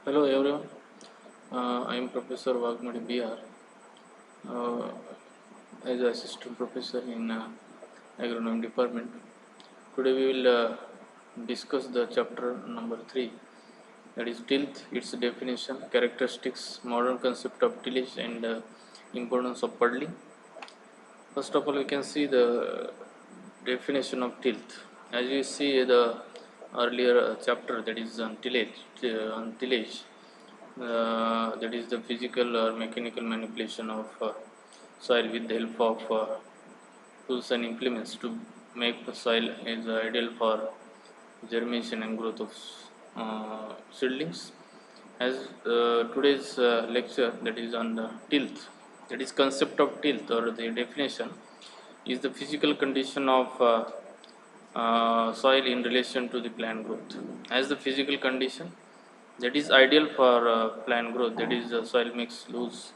Hello everyone, I am Professor Waghmode BR uh, as Assistant Professor in Agronomy Department. Today we will discuss the chapter number 3, that is Tilth, its definition, characteristics, modern concept of tillage and importance of puddling. First of all, we can see the definition of tilth. As you see the earlier chapter, that is on tillage, that is the physical or mechanical manipulation of soil with the help of tools and implements to make the soil is ideal for germination and growth of seedlings. As today's lecture, that is on the tilth, that is concept of tilth or the definition is the physical condition of soil in relation to the plant growth. As the physical condition that is ideal for plant growth, that is the soil mix loose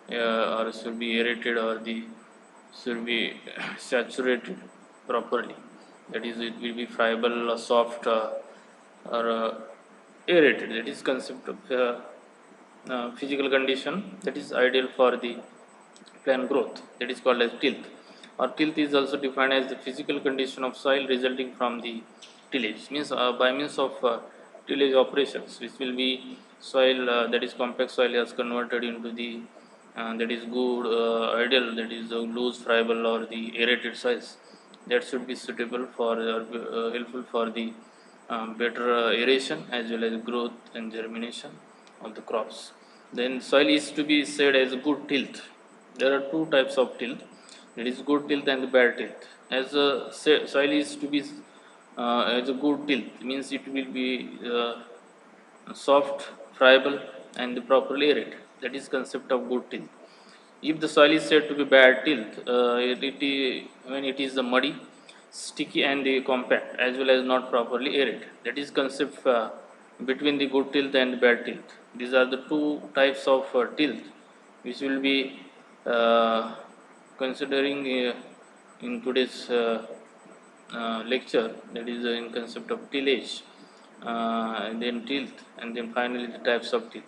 or should be aerated or the should be saturated properly. That is, it will be friable or soft or aerated. That is concept of physical condition that is ideal for the plant growth. That is called as tilth. Or tilth is also defined as the physical condition of soil resulting from the tillage. Means by means of tillage operations, which will be soil that is compact soil is converted into the that is good ideal, that is loose friable or the aerated soils that should be suitable for helpful for the better aeration as well as growth and germination of the crops. Then soil is to be said as good tilth. There are two types of tilth. It is good tilth and bad tilth. As a soil is to be as a good tilth, means it will be soft, friable, and properly aerated. That is concept of good tilth. If the soil is said to be bad tilth, when it is muddy, sticky, and compact, as well as not properly aerated. That is concept between the good tilth and bad tilth. These are the two types of tilth which will be uh, considering in today's lecture. That is in concept of tillage, and then tilth, and then finally the types of tilth.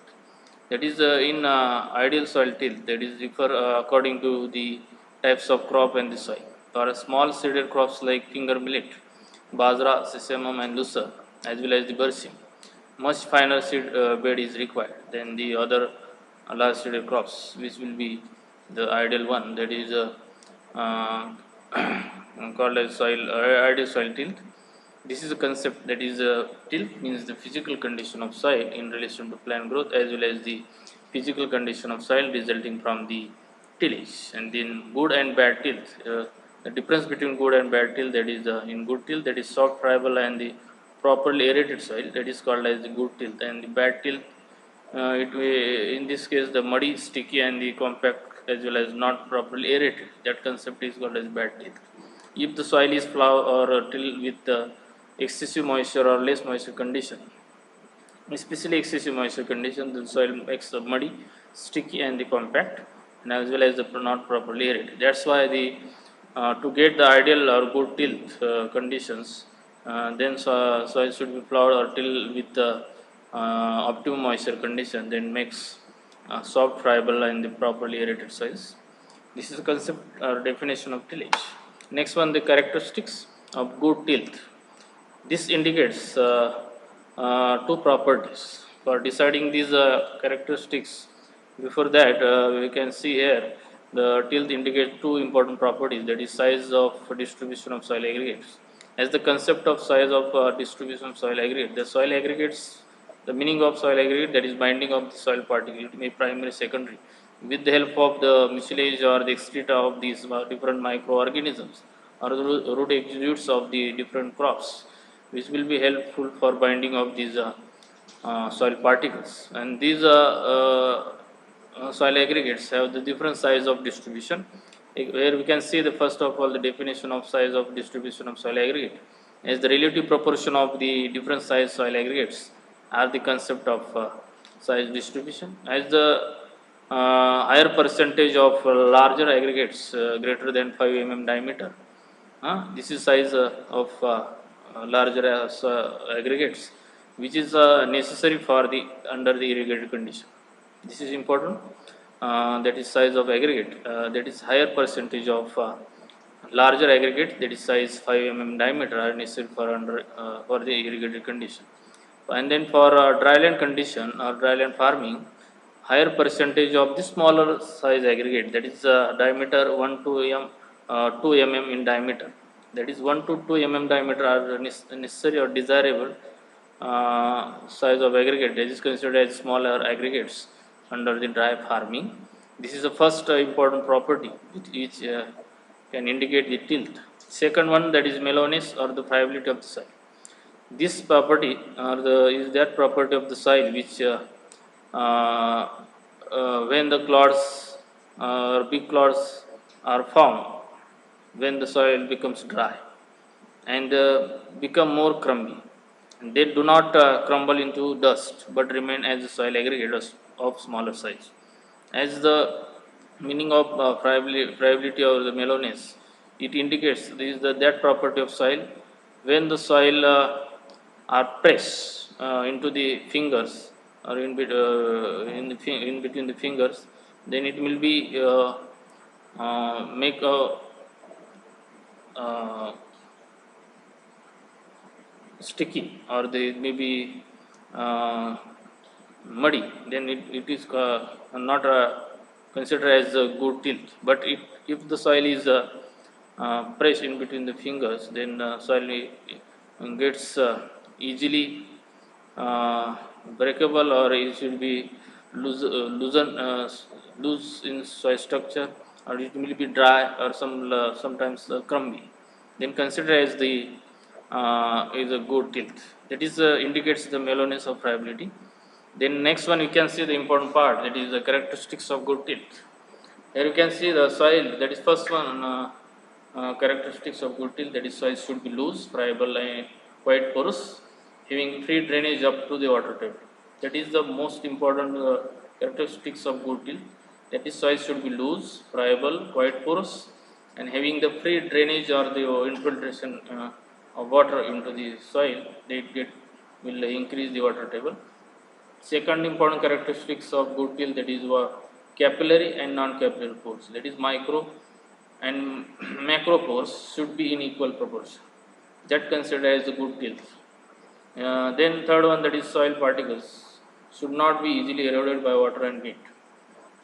That is in ideal soil tilth, that is differ according to the types of crop and the soil. For small seeded crops like finger millet, bajra, sesame, and lucerne, as well as the bersim, much finer seed bed is required than the other large seeded crops, which will be the ideal one. That is uh, called as ideal soil tilth. This is a concept, that is tilth means the physical condition of soil in relation to plant growth as well as the physical condition of soil resulting from the tillage. And then good and bad tilth. The difference between good and bad tilth, that is in good tilth, that is soft, friable, and the properly aerated soil, that is called as the good tilth. And the bad tilth, in this case the muddy, sticky, and the compact as well as not properly aerated. That concept is called as bad tilth. If the soil is ploughed or tilled with excessive moisture or less moisture condition, especially excessive moisture condition, the soil makes muddy, sticky, and the compact, and as well as the not properly aerated. That's why the to get the ideal or good tilth conditions, then soil should be plowed or tilled with optimum moisture condition. Then makes soft, friable, and the properly aerated soils. This is the concept or definition of tillage. Next one, the characteristics of good tilth. This indicates two properties. For deciding these characteristics, before that we can see here the tilth indicates two important properties, that is size of distribution of soil aggregates. As the concept of size of distribution of soil aggregate, the soil aggregates, the meaning of soil aggregate, that is binding of the soil particle, it may primary, secondary, with the help of the mucilage or the excreta of these different microorganisms or the root exudates of the different crops, which will be helpful for binding of these soil particles. And these soil aggregates have the different size of distribution. Where we can see the first of all the definition of size of distribution of soil aggregate as the relative proportion of the different size soil aggregates are the concept of size distribution. As the higher percentage of larger aggregates greater than 5 mm diameter, this is size of larger aggregates. which is necessary for the under the irrigated condition. This is important. That is size of aggregate. That is higher percentage of larger aggregate, that is size 5 mm diameter, are necessary for the irrigated condition. And then for dryland condition or dryland farming, higher percentage of the smaller size aggregate, that is diameter 1 to 2 mm in diameter, that is 1 to 2 mm diameter are necessary or desirable size of aggregate, that is considered as smaller aggregates under the dry farming. This is the first important property which can indicate the tilth. Second one, that is mellowness or the friability of the soil. This property is that property of the soil which uh, when the clods or big clods are formed, when the soil becomes dry and become more crumby. They do not crumble into dust but remain as soil aggregates of smaller size. As the meaning of friability or the mellowness, it indicates this is that property of soil when the soil are pressed into the fingers or in between the fingers, then it will be make a uh, sticky or they may be muddy, then it is not considered as a good tilth. But if the soil is pressed in between the fingers, then soil gets easily breakable, or it should be loose in soil structure, or it will be dry or sometimes crumbly. Then consider as the is a good tilth. That is indicates the mellowness of friability. Then next one you can see the important part, that is the characteristics of good tilth. Here you can see the soil, that is first one characteristics of good tilth, that is soil should be loose, friable and quite porous, having free drainage up to the water table. That is the most important characteristics of good tilth. That is soil should be loose, friable, quite porous, and having the free drainage or the infiltration of water into the soil. Will increase the water table. Second important characteristics of good till, that is capillary and non-capillary pores, that is micro and macro pores should be in equal proportion. That considered as a good till. Then third one, that is soil particles should not be easily eroded by water and wind.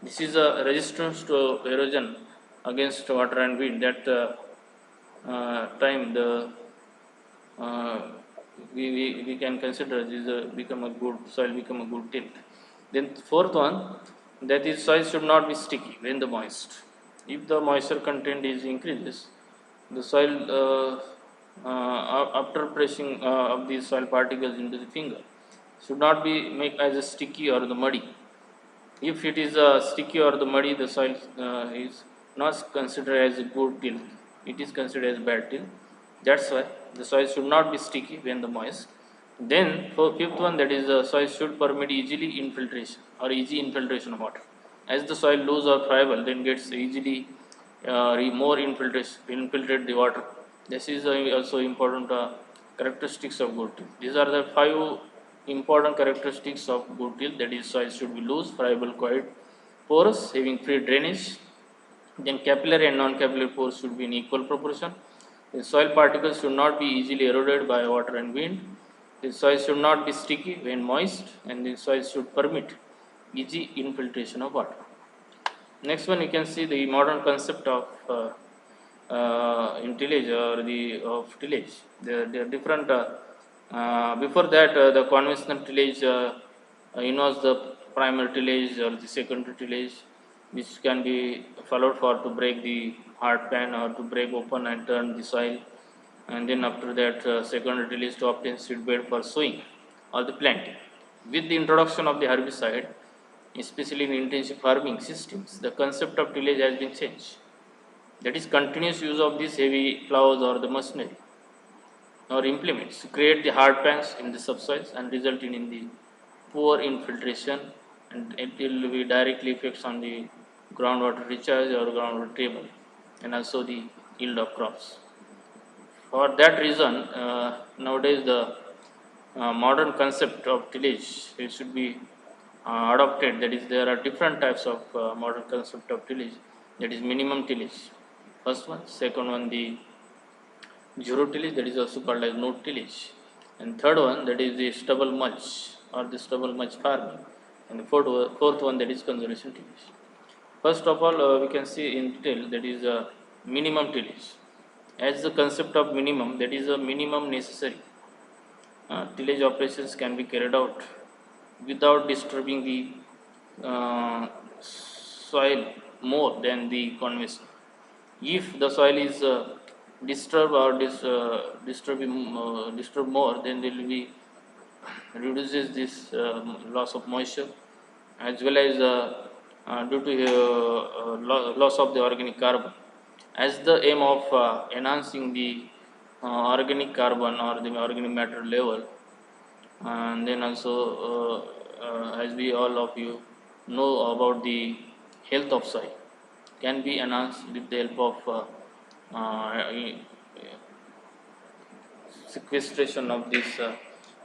This is a resistance to erosion against water and wind. That time the uh, we can consider this become a good soil, become a good tilth. Then fourth one, that is soil should not be sticky when the moist. If the moisture content is increases, the soil after pressing of these soil particles into the finger should not be make as a sticky or the muddy. If it is sticky or the muddy, the soil is not considered as a good till. It is considered as bad till. That's why the soil should not be sticky when the moist. Then for fifth one, that is the soil should permit easily infiltration or easy infiltration of water. As the soil loose or friable, then gets easily more infiltrate the water. This is also important characteristics of good till. These are the five important characteristics of good till, that is soil should be loose, friable, quite porous, having free drainage. Then capillary and non-capillary pores should be in equal proportion. The soil particles should not be easily eroded by water and wind. The soil should not be sticky when moist, and the soil should permit easy infiltration of water. Next one, you can see the modern concept of in tillage or the of tillage. They are different. Before that, the conventional tillage involves the primary tillage or the secondary tillage, which can be followed for to break the hard pan or to break open and turn the soil, and then after that, secondary tillage to obtain seedbed for sowing or the planting. With the introduction of the herbicide, especially in intensive farming systems, the concept of tillage has been changed. That is continuous use of these heavy plows or the machinery or implements to create the hard pans in the subsoils and resulting in the poor infiltration, and it will be directly effects on the groundwater recharge or groundwater table and also the yield of crops. For that reason, nowadays the modern concept of tillage, it should be adopted. That is, there are different types of modern concept of tillage. That is minimum tillage, first one. Second one, the zero tillage, that is also called as no tillage. And third one, that is the stubble mulch or the stubble mulch farming. And the fourth one, that is conservation tillage. First of all, we can see in detail, that is minimum tillage. As the concept of minimum, that is a minimum necessary. Tillage operations can be carried out without disturbing the soil more than the conventional. If the soil is disturbed or disturbed more, then there will be reduces this loss of moisture, as well as due to loss of the organic carbon. As the aim of enhancing the organic carbon or the organic matter level, and then also as we all of you know about the health of soil, can be enhanced with the help of sequestration of this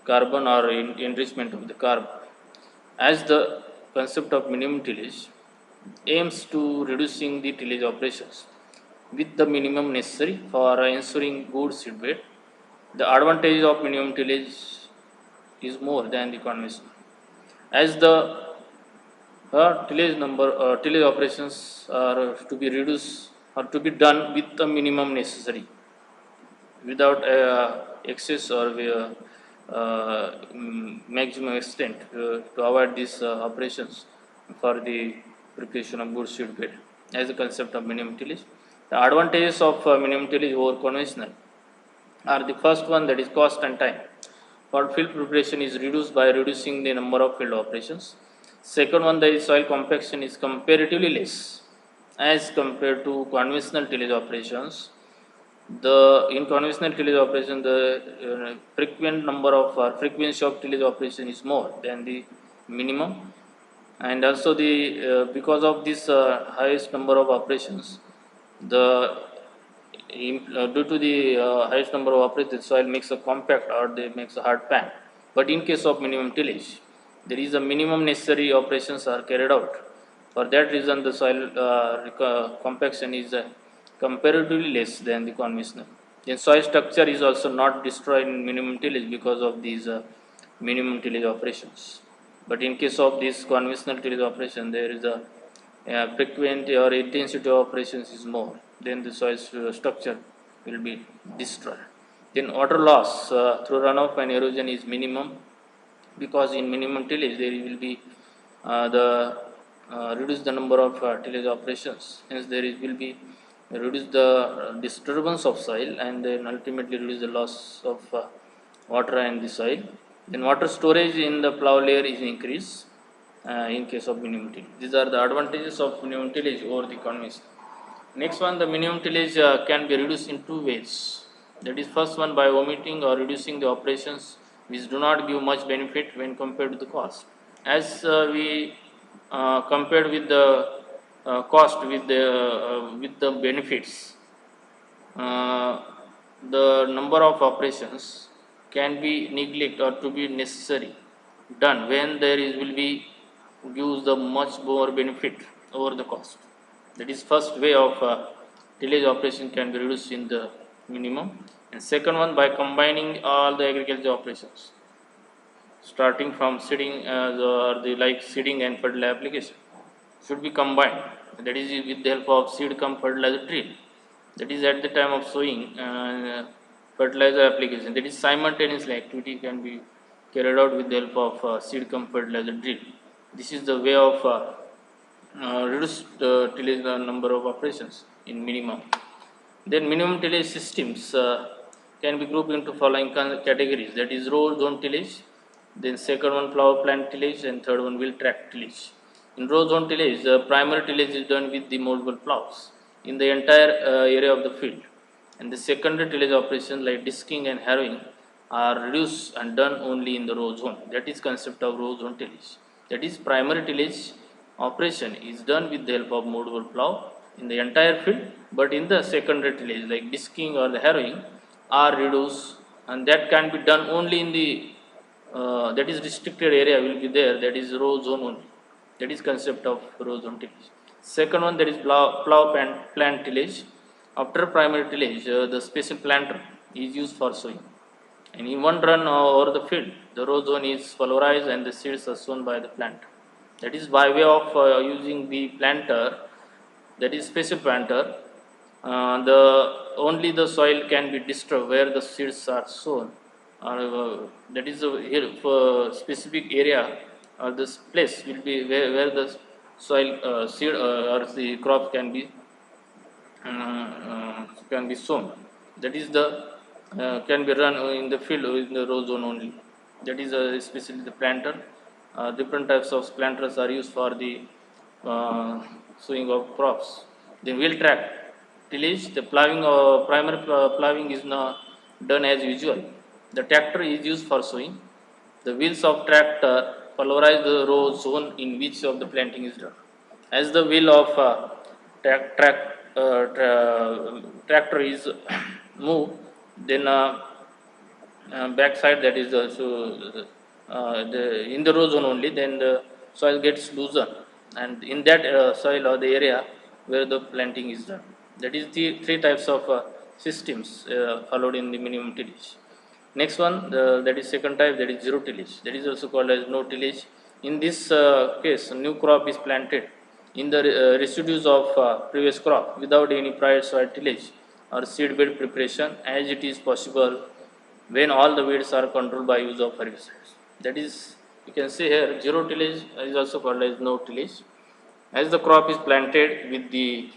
carbon or enrichment of the carbon. As the concept of minimum tillage aims to reducing the tillage operations with the minimum necessary for ensuring good seed bed, the advantage of minimum tillage is more than the conventional. As the tillage operations are to be reduced or to be done with the minimum necessary, without excess or maximum extent, to avoid these operations for the preparation of good seed bed. As a concept of minimum tillage, the advantages of minimum tillage over conventional are: the first one, that is cost and time. For field preparation is reduced by reducing the number of field operations. Second one, the soil compaction is comparatively less as compared to conventional tillage operations. The in conventional tillage operation, the frequent number of frequency of tillage operation is more than the minimum. And also the because of this highest number of operations, the due to the highest number of operations, the soil makes a compact or they makes a hard pan. But in case of minimum tillage, there is a minimum necessary operations are carried out. For that reason, the soil compaction is comparatively less than the conventional. Then soil structure is also not destroyed in minimum tillage because of these minimum tillage operations. But in case of this conventional tillage operation, there is a frequency or intensity of operations is more, then the soil structure will be destroyed. Then water loss through runoff and erosion is minimum, because in minimum tillage there will be the reduce the number of tillage operations. Hence there will be reduce the disturbance of soil, and then ultimately reduce the loss of water and the soil. Then water storage in the plough layer is increased in case of minimum tillage. These are the advantages of minimum tillage over the conventional. Next one, the minimum tillage can be reduced in two ways. That is, first one, by omitting or reducing the operations which do not give much benefit when compared to the cost. As we compared with the cost with the benefits, uh, the number of operations can be neglected or to be necessary done when there is will be gives the much more benefit over the cost. That is first way of tillage operation can be reduced in the minimum. And second one, by combining all the agriculture operations, starting from seeding or the like seeding and fertilizer application should be combined. That is with the help of seed cum fertilizer drill. That is at the time of sowing fertilizer application. That is simultaneously activity can be carried out with the help of seed cum fertilizer drill. This is the way of reduced tillage number of operations in minimum. Then minimum tillage systems can be grouped into following categories. That is row zone tillage, then second one flower plant tillage, and third one wheel track tillage. In row zone tillage, the primary tillage is done with the movable plows in the entire area of the field, and the secondary tillage operations like disking and harrowing are reduced and done only in the row zone. That is concept of row zone tillage. That is, primary tillage operation is done with the help of movable plow in the entire field, but in the secondary tillage like disking or the harrowing are reduced, and that can be done only in the that is restricted area will be there, that is row zone only. That is concept of row zone tillage. Second one, that is plow plant tillage. After primary tillage, the special planter is used for sowing. And in one run over the field, the row zone is pulverized and the seeds are sown by the planter. That is by way of using the planter, that is special planter. The only the soil can be disturbed where the seeds are sown. That is here for specific area or this place will be where the soil seed or the crop can be sown. That is the can be run in the field in the row zone only. That is especially the planter. Different types of planters are used for the sowing of crops. Then wheel track tillage, the plowing primary plowing is not done as usual. The tractor is used for sowing. The wheels of tractor pulverize the row zone in which of the planting is done. As the wheel of tractor is moved, then backside, that is in the row zone only, then the soil gets loosened, and in that soil or the area where the planting is done. That is the three types of systems followed in the minimum tillage. Next one, that is second type, that is zero tillage. That is also called as no tillage. In this case, a new crop is planted in the residues of previous crop without any prior soil tillage or seed bed preparation, as it is possible when all the weeds are controlled by use of herbicides. That is, you can see here, zero tillage is also called as no tillage. As the crop is planted with the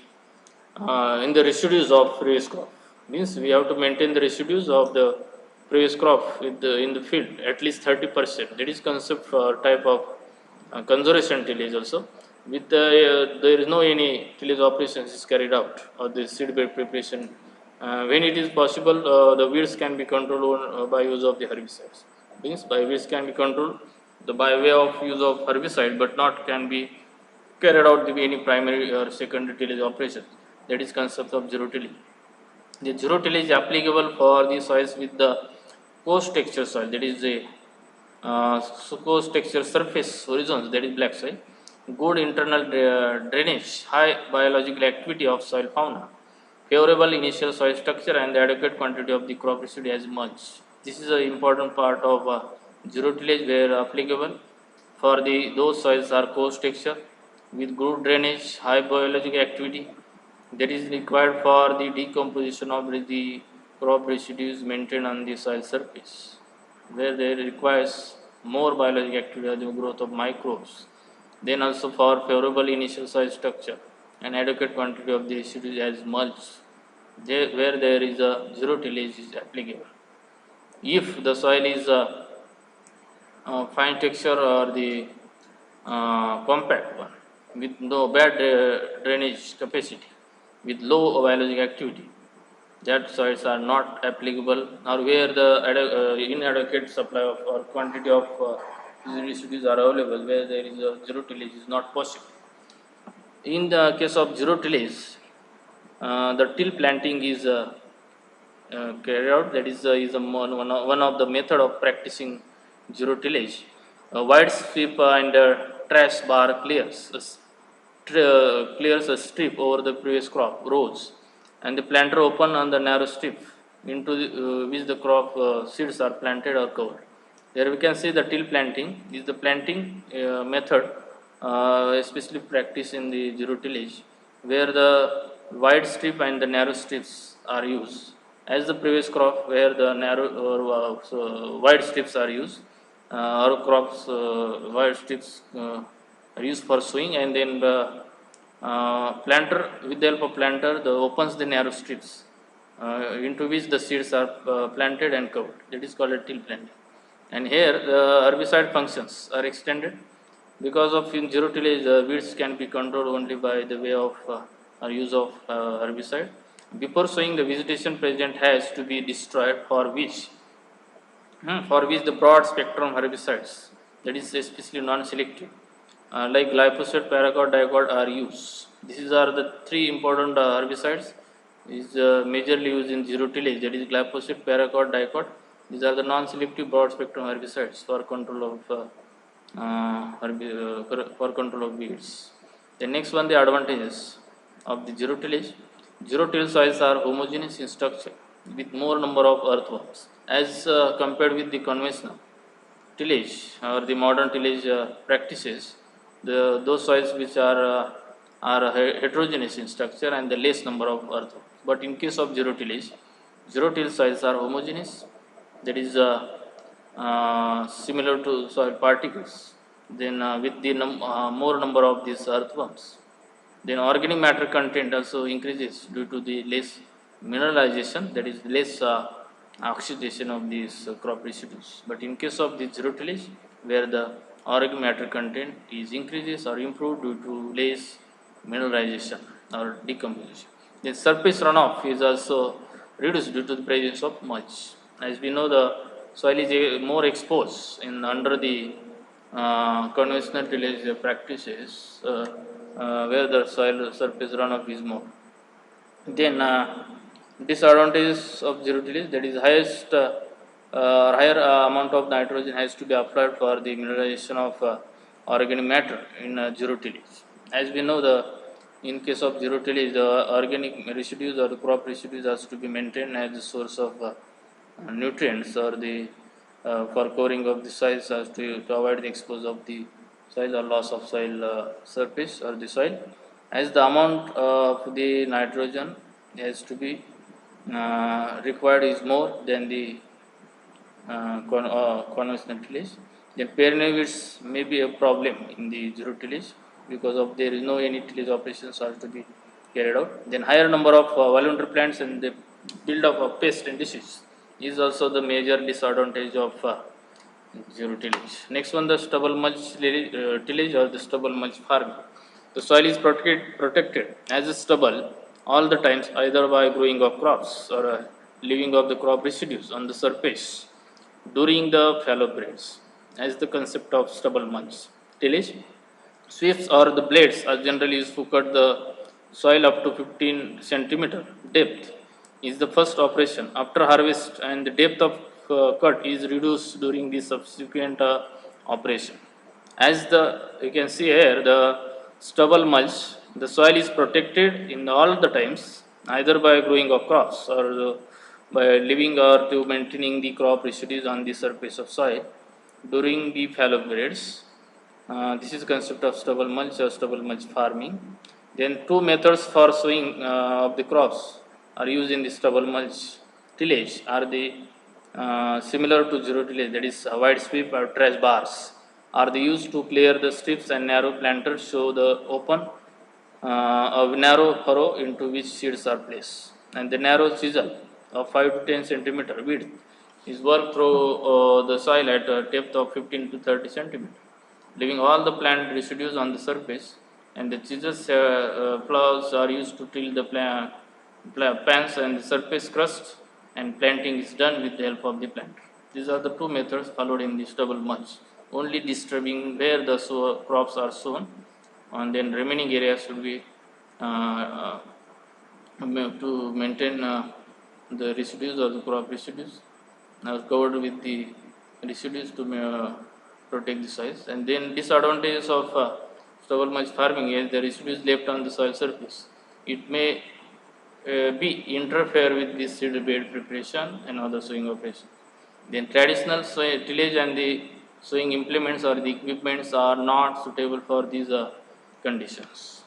in the residues of previous crop, means we have to maintain the residues of the previous crop in the field at least 30%. That is concept for type of conservation tillage also. With there is no any tillage operations is carried out or the seed bed preparation. When it is possible, the weeds can be controlled by use of the herbicides. Means by weeds can be controlled by way of use of herbicide, but not can be carried out to be any primary or secondary tillage operation. That is concept of zero tillage. The zero tillage is applicable for the soils with the coarse texture soil, that is the coarse texture surface horizons, that is black soil, good internal drainage, high biological activity of soil fauna, favorable initial soil structure, and the adequate quantity of the crop residue as mulch. This is an important part of zero tillage where applicable for the those soils are coarse texture with good drainage, high biological activity, that is required for the decomposition of the crop residues maintained on the soil surface, where there requires more biological activity or the growth of microbes. Then also for favorable initial soil structure and adequate quantity of the residues as mulch, where there is a zero tillage is applicable. If the soil is fine texture or the compact one with no bad drainage capacity, with low biological activity, that soils are not applicable, or where the inadequate supply of or quantity of residues are available, where there is a zero tillage is not possible. In the case of zero tillage, the till planting is carried out. That is one of the method of practicing zero tillage. A wide sweep and trash bar clears a strip over the previous crop rows, and the planter open on the narrow strip into which the crop seeds are planted or covered. There we can see the till planting is the planting method, especially practiced in the zero tillage, where the wide strip and the narrow strips are used. As the previous crop, where the narrow or wide strips are used, our crops wide strips are used for sowing, and then the planter, with the help of planter, the opens the narrow strips into which the seeds are planted and covered. That is called a till planting. And here the herbicide functions are extended, because of in zero tillage weeds can be controlled only by the way of use of herbicide. Before sowing, the vegetation present has to be destroyed, for which the broad spectrum herbicides, that is especially non-selective, like glyphosate, paraquat, dicot are used. These are the three important herbicides is majorly used in zero tillage, that is glyphosate, paraquat, dicot. These are the non-selective broad-spectrum herbicides for control of for control of weeds. The next one, the advantages of the zero tillage. Zero till soils are homogeneous in structure with more number of earthworms as compared with the conventional tillage or the modern tillage practices. Those soils which are heterogeneous in structure and the less number of earthworms. But in case of zero tillage, zero till soils are homogeneous. That is similar to soil particles. Then with the more number of these earthworms, then organic matter content also increases due to the less mineralization, that is less oxidation of these crop residues. But in case of the zero tillage, where the organic matter content is increases or improved due to less mineralization or decomposition. The surface runoff is also reduced due to the presence of mulch. As we know, the soil is more exposed in under the conventional tillage practices, where the soil surface runoff is more. Then disadvantages of zero tillage, that is higher amount of nitrogen has to be applied for the mineralization of organic matter in zero tillage. As we know, the in case of zero tillage, the organic residues or the crop residues has to be maintained as the source of nutrients or the for coring of the soils as to avoid the exposure of the soil or loss of soil surface or the soil, as the amount of the nitrogen has to be required is more than the conventional tillage. Then perennial weeds may be a problem in the zero tillage because of there is no any tillage operations are to be carried out. Then higher number of voluntary plants and the build up of pest and disease is also the major disadvantage of zero tillage. Next one, the stubble mulch tillage or the stubble mulch farming. The soil is protected as a stubble all the times, either by growing of crops or leaving of the crop residues on the surface during the fallow periods, as the concept of stubble mulch tillage. Sweeps or the blades are generally used to cut the soil up to 15 centimeter depth is the first operation after harvest, and the depth of cut is reduced during the subsequent operation. As the you can see here, the stubble mulch, the soil is protected in all the times, either by growing of crops or by leaving or to maintaining the crop residues on the surface of soil during the fallow periods. This is the concept of stubble mulch or stubble mulch farming. Then two methods for sowing of the crops are used in the stubble mulch tillage are the similar to zero tillage, that is wide sweep or trash bars are the used to clear the strips, and narrow planters show the open a narrow furrow into which seeds are placed, and the narrow chisel of 5 to 10 centimeter width is worked through the soil at a depth of 15 to 30 centimeter, leaving all the plant residues on the surface, and the chisel plows are used to till the plants and the surface crust, and planting is done with the help of the planter. These are the two methods followed in the stubble mulch, only disturbing where the crops are sown, and then remaining areas should be uh, to maintain the residues or the crop residues are covered with the residues to protect the soils. And then disadvantages of stubble mulch farming is the residues left on the soil surface. It may be interfere with the seed bed preparation and other sowing operations. Then traditional tillage and the sowing implements or the equipments are not suitable for these conditions.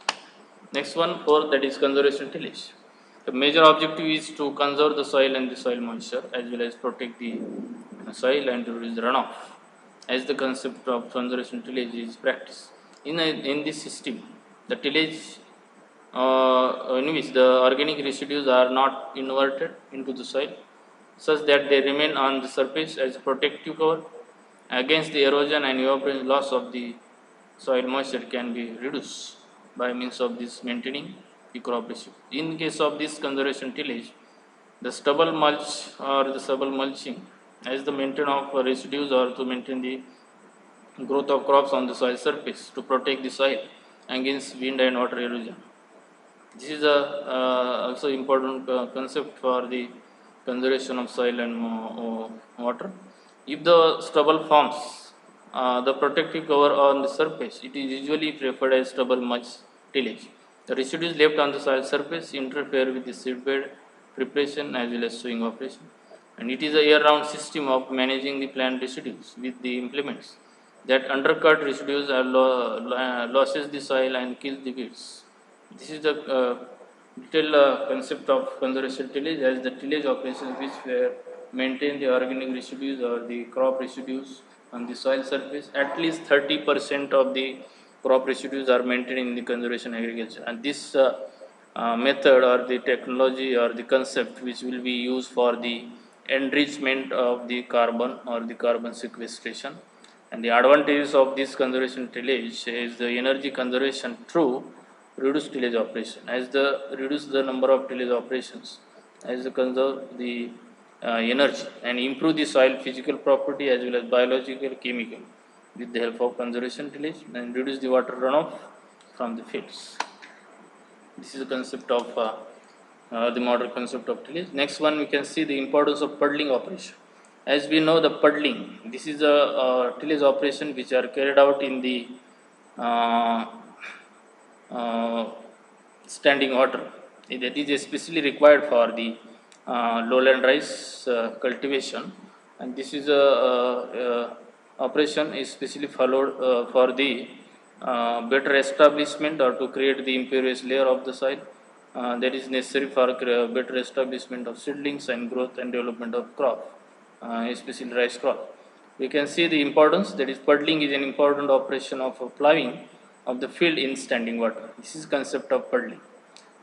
Next one, fourth, that is conservation tillage. The major objective is to conserve the soil and the soil moisture, as well as protect the soil and to reduce runoff, as the concept of conservation tillage is practiced. In this system, the tillage in which the organic residues are not inverted into the soil, such that they remain on the surface as a protective cover against the erosion and evaporation, loss of the soil moisture can be reduced by means of this maintaining the crop residue. In case of this conservation tillage, the stubble mulch or the stubble mulching as the maintenance of residues or to maintain the growth of crops on the soil surface to protect the soil against wind and water erosion. This is a also important concept for the conservation of soil and water. If the stubble forms the protective cover on the surface, it is usually preferred as stubble mulch tillage. The residues left on the soil surface interfere with the seedbed preparation as well as sowing operation. And it is a year-round system of managing the plant residues with the implements that undercut residues are losses the soil and kills the weeds. This is the detailed concept of conservation tillage as the tillage operations which maintain the organic residues or the crop residues on the soil surface. At least 30% of the crop residues are maintained in the conservation agriculture, and this method or the technology or the concept which will be used for the enrichment of the carbon or the carbon sequestration. And the advantages of this conservation tillage is the energy conservation through reduced tillage operation. As the reduce the number of tillage operations, as the conserve the energy and improve the soil physical property as well as biological chemical with the help of conservation tillage and reduce the water runoff from the fields. This is the concept of the modern concept of tillage. Next one, we can see the importance of puddling operation. As we know, the puddling, this is a tillage operation which are carried out in the uh, uh, standing water. That is especially required for the lowland rice cultivation, and this is a operation is specially followed for the better establishment or to create the impervious layer of the soil that is necessary for better establishment of seedlings and growth and development of crop, especially rice crop. We can see the importance, that is puddling is an important operation of plowing of the field in standing water. This is concept of puddling.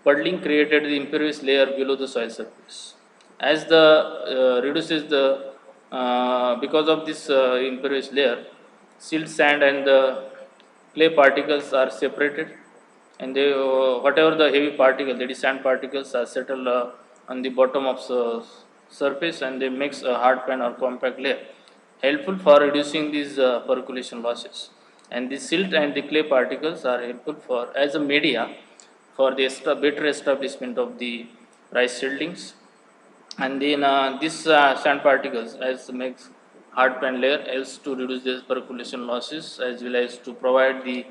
Puddling created the impervious layer below the soil surface. As the reduces the because of this impervious layer, silt, sand, and the clay particles are separated, and they whatever the heavy particle, that is sand particles, are settled on the bottom of the surface, and they makes a hard pan or compact layer, helpful for reducing these percolation losses. And the silt and the clay particles are helpful for as a media for the better establishment of the rice seedlings. And then this sand particles as makes hard pan layer helps to reduce the percolation losses as well as to provide the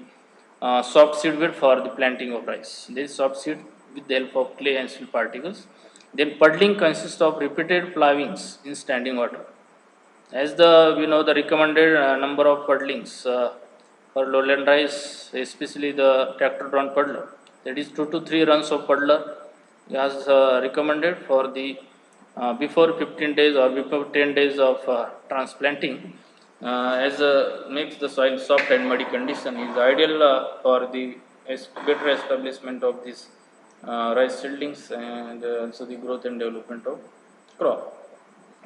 soft seed bed for the planting of rice. This soft seed with the help of clay and silt particles. Then puddling consists of repeated plowings in standing water. As the we know the recommended number of puddlings for lowland rice, especially the tractor drawn puddler, that is 2 to 3 runs of puddler as recommended for the before 15 days or before 10 days of transplanting, as makes the soil soft and muddy condition is ideal for the better establishment of this rice seedlings and also the growth and development of crop.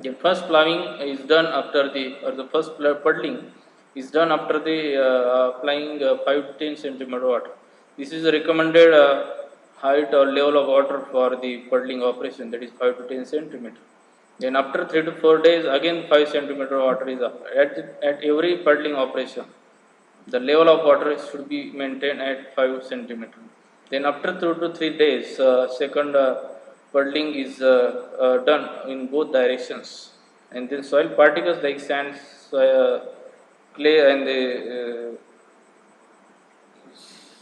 The first plowing is done after the, or the first puddling is done after the applying 5 to 10 centimeter water. This is a recommended height or level of water for the puddling operation, that is 5 to 10 centimeter. Then after 3 to 4 days, again 5 centimeter water is applied. At every puddling operation, the level of water should be maintained at 5 centimeter. Then after 2 to 3 days, second puddling is done in both directions, and then soil particles like sand, clay, and the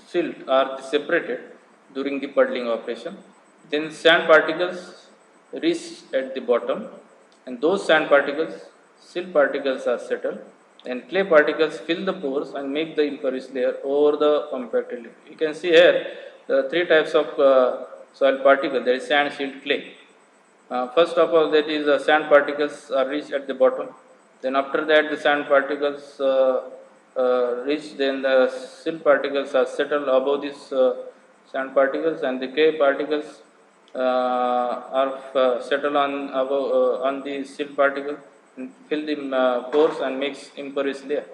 silt are separated during the puddling operation. Then sand particles reach at the bottom, and those sand particles, silt particles are settled, and clay particles fill the pores and make the impervious layer over the compacted layer. You can see here the three types of soil particles, there is sand, silt, clay. First of all, that is sand particles are reached at the bottom. Then after that, the sand particles reach. Then the silt particles are settled above these sand particles, and the clay particles are settled on above on the silt particle and fill the pores and makes impervious layer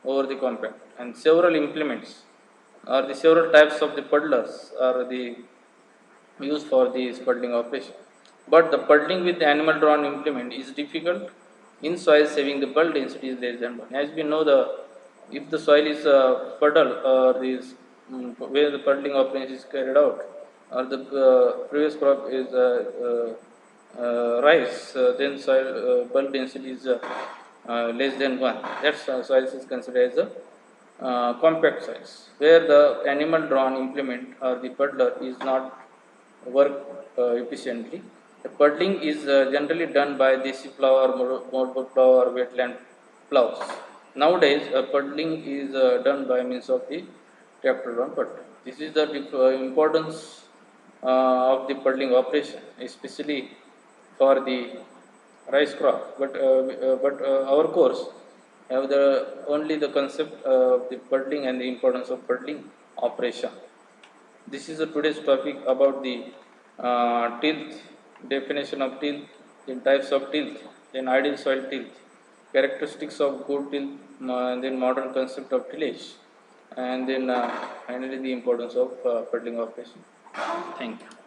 over the compact. And several implements or the several types of the puddlers are the used for the puddling operation. But the puddling with the animal drawn implement is difficult in soil saving the bulk density is less than 1. As we know, the if the soil is fertile or is where the puddling operation is carried out, or the previous crop is rice, then soil bulk density is less than 1. That soil is considered as a compact soils, where the animal drawn implement or the puddler is not work efficiently. The puddling is generally done by desi plow or motor plow or wetland plows. Nowadays, puddling is done by means of the tractor drawn puddler. This is the importance of the puddling operation, especially for the rice crop. But our course have the only the concept of the puddling and the importance of puddling operation. This is a today's topic about the tilth, definition of tilth, then types of tilth, then ideal soil tilth, characteristics of good tilth, then modern concept of tillage, and then finally the importance of puddling operation. Thank you.